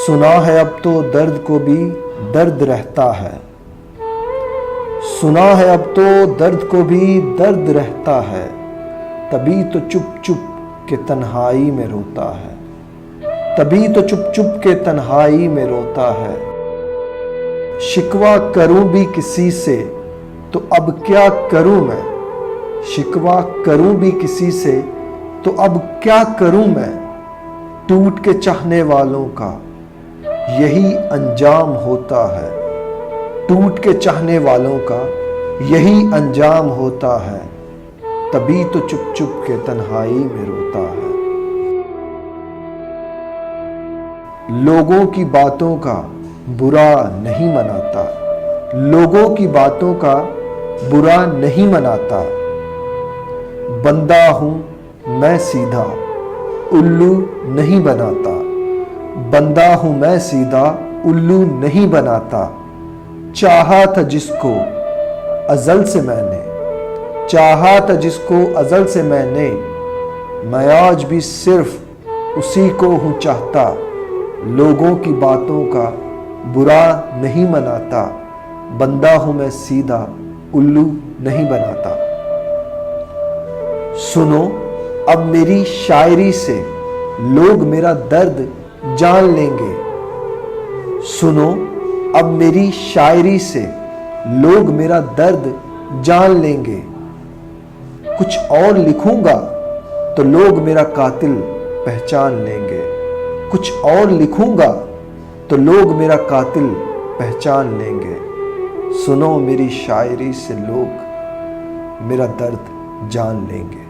سنا ہے اب تو درد کو بھی درد رہتا ہے، سنا ہے اب تو درد کو بھی درد رہتا ہے، تبھی تو چپ چپ کے تنہائی میں روتا ہے، تبھی تو چپ چپ کے تنہائی میں روتا ہے۔ شکوہ کروں بھی کسی سے تو اب کیا کروں میں، شکوہ کروں بھی کسی سے تو اب کیا کروں میں، ٹوٹ کے چاہنے والوں کا یہی انجام ہوتا ہے، ٹوٹ کے چاہنے والوں کا یہی انجام ہوتا ہے، تبھی تو چپ چپ کے تنہائی میں روتا ہے۔ لوگوں کی باتوں کا برا نہیں مناتا، لوگوں کی باتوں کا برا نہیں مناتا، بندہ ہوں میں سیدھا الو نہیں بناتا، بندہ ہوں میں سیدھا الو نہیں بناتا۔ چاہا تھا جس کو ازل سے میں نے، چاہا تھا جس کو ازل سے میں آج بھی صرف اسی کو ہوں چاہتا، لوگوں کی باتوں کا برا نہیں مناتا، بندہ ہوں میں سیدھا الو نہیں بناتا۔ سنو اب میری شاعری سے لوگ میرا درد جان لیں گے، سنو اب میری شاعری سے لوگ میرا درد جان لیں گے، کچھ اور لکھوں گا تو لوگ میرا قاتل پہچان لیں گے، کچھ اور لکھوں گا تو لوگ میرا قاتل پہچان لیں گے، سنو میری شاعری سے لوگ میرا درد جان لیں گے۔